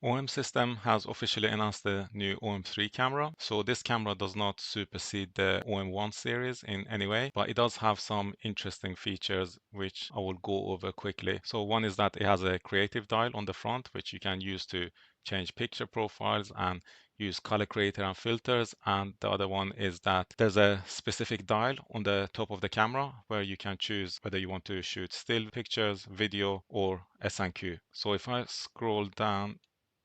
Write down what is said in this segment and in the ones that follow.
OM system has officially announced the new OM3 camera. So this camera does not supersede the OM1 series in any way, but it does have some interesting features which I will go over quickly. So one is that it has a creative dial on the front, which you can use to change picture profiles and use color creator and filters. And the other one is that there's a specific dial on the top of the camera where you can choose whether you want to shoot still pictures, video, or S&Q. So if I scroll down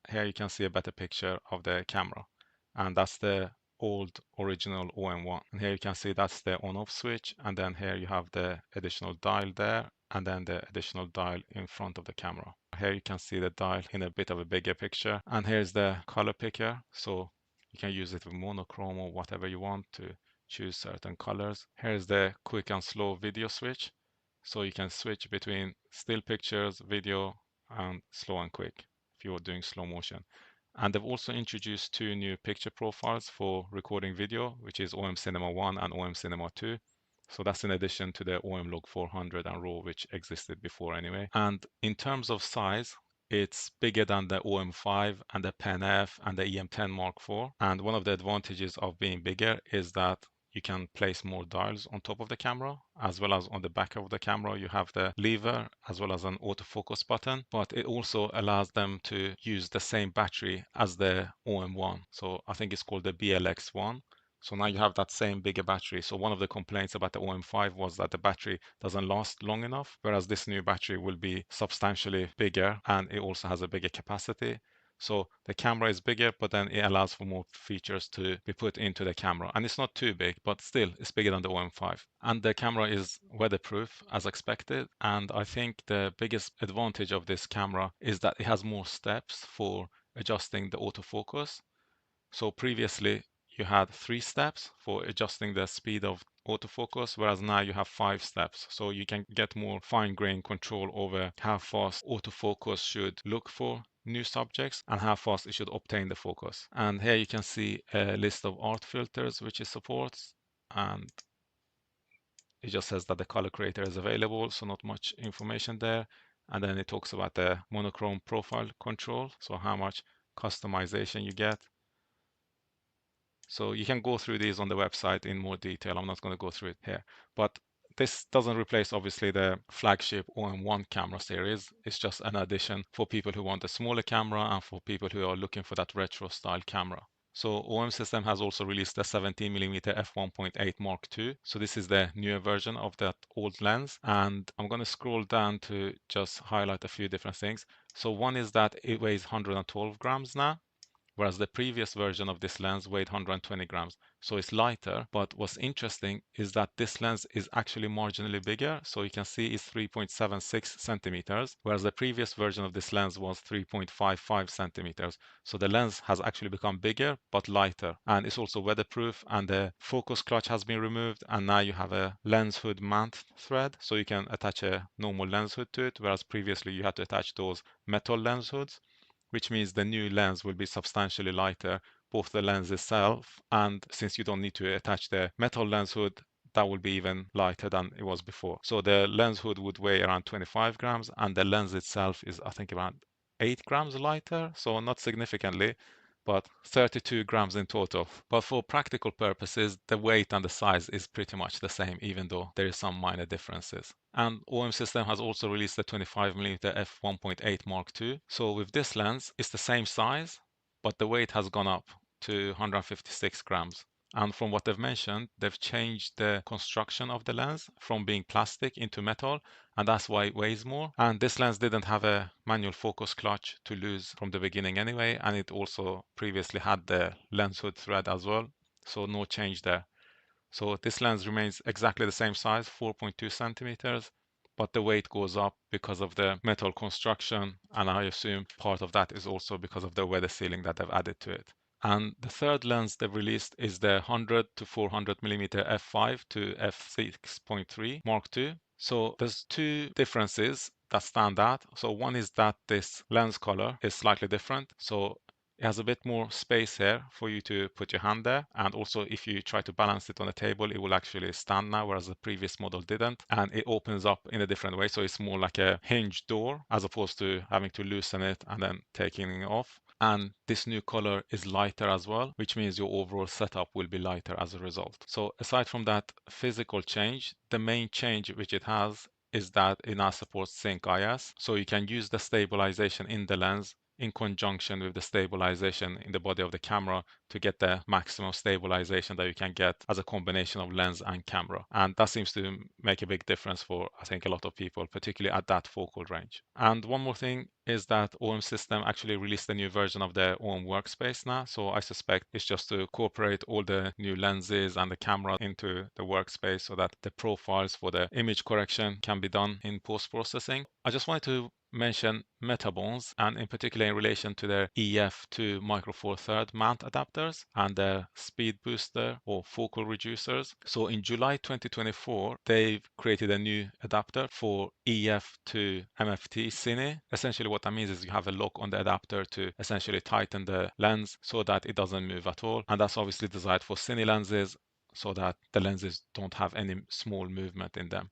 here, you can see a better picture of the camera, and that's the old original OM1. And here you can see that's the on-off switch, and then here you have the additional dial there, and then the additional dial in front of the camera. Here you can see the dial in a bit of a bigger picture, and here's the color picker, so you can use it with monochrome or whatever you want to choose certain colors. Here's the quick and slow video switch, so you can switch between still pictures, video, and slow and quick if you're doing slow motion. And they've also introduced two new picture profiles for recording video, which is OM Cinema 1 and OM Cinema 2. So that's in addition to the OM Log 400 and RAW, which existed before anyway. And in terms of size, it's bigger than the OM5 and the Pen F and the E-M10 Mark IV. And one of the advantages of being bigger is that you can place more dials on top of the camera, as well as on the back of the camera you have the lever as well as an autofocus button, but it also allows them to use the same battery as the OM1. So I think it's called the BLX1. So now you have that same bigger battery. So one of the complaints about the OM5 was that the battery doesn't last long enough, whereas this new battery will be substantially bigger and it also has a bigger capacity. So the camera is bigger, but then it allows for more features to be put into the camera. And it's not too big, but still it's bigger than the OM5. And the camera is weatherproof as expected. And I think the biggest advantage of this camera is that it has more steps for adjusting the autofocus. So previously you had 3 steps for adjusting the speed of autofocus, whereas now you have 5 steps. So you can get more fine-grained control over how fast autofocus should look for new subjects and how fast it should obtain the focus. And here you can see a list of art filters which it supports, and it just says that the color creator is available, so not much information there. And then it talks about the monochrome profile control, so how much customization you get. So you can go through these on the website in more detail. I'm not going to go through it here, but this doesn't replace obviously the flagship OM1 camera series. It's just an addition for people who want a smaller camera and for people who are looking for that retro style camera. So OM system has also released the 17mm f1.8 Mark II. So this is the newer version of that old lens. And I'm going to scroll down to just highlight a few different things. So one is that it weighs 112 grams now, whereas the previous version of this lens weighed 120 grams. So it's lighter, but what's interesting is that this lens is actually marginally bigger. So you can see it's 3.76 centimeters, whereas the previous version of this lens was 3.55 centimeters. So the lens has actually become bigger, but lighter. And it's also weatherproof, and the focus clutch has been removed. And now you have a lens hood mount thread, so you can attach a normal lens hood to it, whereas previously you had to attach those metal lens hoods, which means the new lens will be substantially lighter, both the lens itself, and since you don't need to attach the metal lens hood, that will be even lighter than it was before. So the lens hood would weigh around 25 grams, and the lens itself is, I think, around 8 grams lighter, so not significantly, but 32 grams in total. But for practical purposes, the weight and the size is pretty much the same, even though there is some minor differences. And OM system has also released the 25mm f1.8 Mark II. So with this lens, it's the same size, but the weight has gone up to 156 grams. And from what they've mentioned, they've changed the construction of the lens from being plastic into metal, and that's why it weighs more. And this lens didn't have a manual focus clutch to lose from the beginning anyway, and it also previously had the lens hood thread as well, so no change there. So this lens remains exactly the same size, 4.2 centimeters, but the weight goes up because of the metal construction, and I assume part of that is also because of the weather sealing that they've added to it. And the third lens they've released is the 100 to 400mm f5 to f6.3 Mark II. So there's two differences that stand out. So one is that this lens color is slightly different. So it has a bit more space here for you to put your hand there. And also if you try to balance it on the table, it will actually stand now, whereas the previous model didn't. And it opens up in a different way. So it's more like a hinge door as opposed to having to loosen it and then taking it off. And this new color is lighter as well, which means your overall setup will be lighter as a result. So aside from that physical change, the main change which it has is that it now supports Sync IS. So you can use the stabilization in the lens in conjunction with the stabilization in the body of the camera to get the maximum stabilization that you can get as a combination of lens and camera. And that seems to make a big difference for, I think, a lot of people, particularly at that focal range. And one more thing is that OM System actually released a new version of their OM Workspace now. So I suspect it's just to incorporate all the new lenses and the camera into the workspace so that the profiles for the image correction can be done in post-processing. I just wanted to mention Metabones, and in particular in relation to their EF2 Micro Four Third mount adapters and their speed booster or focal reducers. So in July 2024, they've created a new adapter for EF2 MFT Cine. Essentially what that means is you have a lock on the adapter to essentially tighten the lens so that it doesn't move at all. And that's obviously designed for Cine lenses so that the lenses don't have any small movement in them.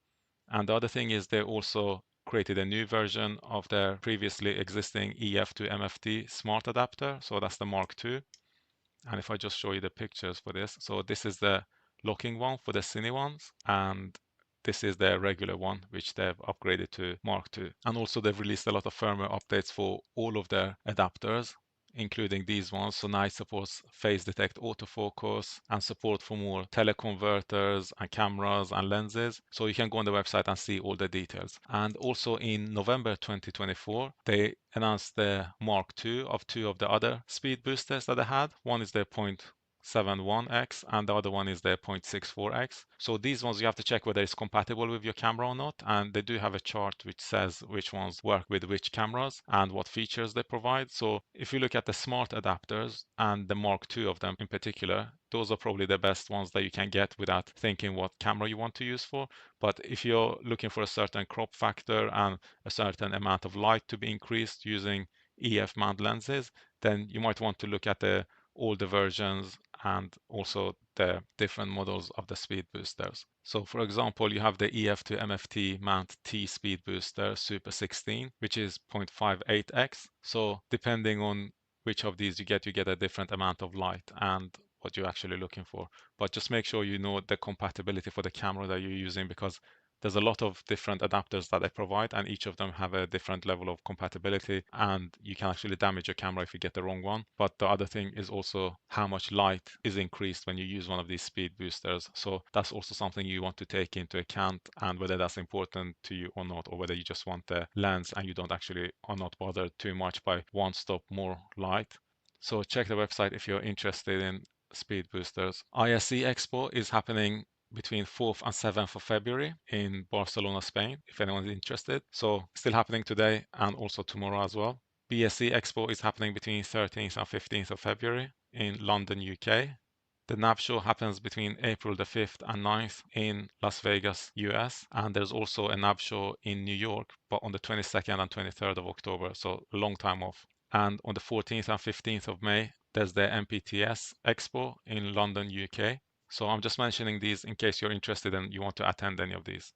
And the other thing is they also created a new version of their previously existing EF to MFT smart adapter. So that's the Mark II. And if I just show you the pictures for this, so this is the locking one for the Cine ones, and this is the regular one, which they've upgraded to Mark II. And also they've released a lot of firmware updates for all of their adapters, including these ones. So now it supports phase detect autofocus and support for more teleconverters and cameras and lenses. So you can go on the website and see all the details. And also in November 2024, they announced the Mark II of two of the other speed boosters that they had. One is the 0.71x and the other one is the 0.64x. So these ones you have to check whether it's compatible with your camera or not, and they do have a chart which says which ones work with which cameras and what features they provide. So if you look at the smart adapters and the Mark II of them in particular, those are probably the best ones that you can get without thinking what camera you want to use for. But if you're looking for a certain crop factor and a certain amount of light to be increased using EF mount lenses, then you might want to look at the older versions and also the different models of the speed boosters. So for example, you have the EF to MFT mount T speed booster Super 16, which is 0.58x. So depending on which of these you get a different amount of light and what you're actually looking for. But just make sure you know the compatibility for the camera that you're using, because there's a lot of different adapters that they provide and each of them have a different level of compatibility, and you can actually damage your camera if you get the wrong one. But the other thing is also how much light is increased when you use one of these speed boosters. So that's also something you want to take into account, and whether that's important to you or not, or whether you just want the lens and you don't actually are not bothered too much by one stop more light. So check the website if you're interested in speed boosters. ISE Expo is happening between 4th and 7th of February in Barcelona, Spain, if anyone's interested. So still happening today and also tomorrow as well. BSC Expo is happening between 13th and 15th of February in London, UK. The NAB show happens between April the 5th and 9th in Las Vegas, US. And there's also a NAB show in New York, but on the 22nd and 23rd of October, so a long time off. And on the 14th and 15th of May, there's the MPTS Expo in London, UK. So I'm just mentioning these in case you're interested and you want to attend any of these.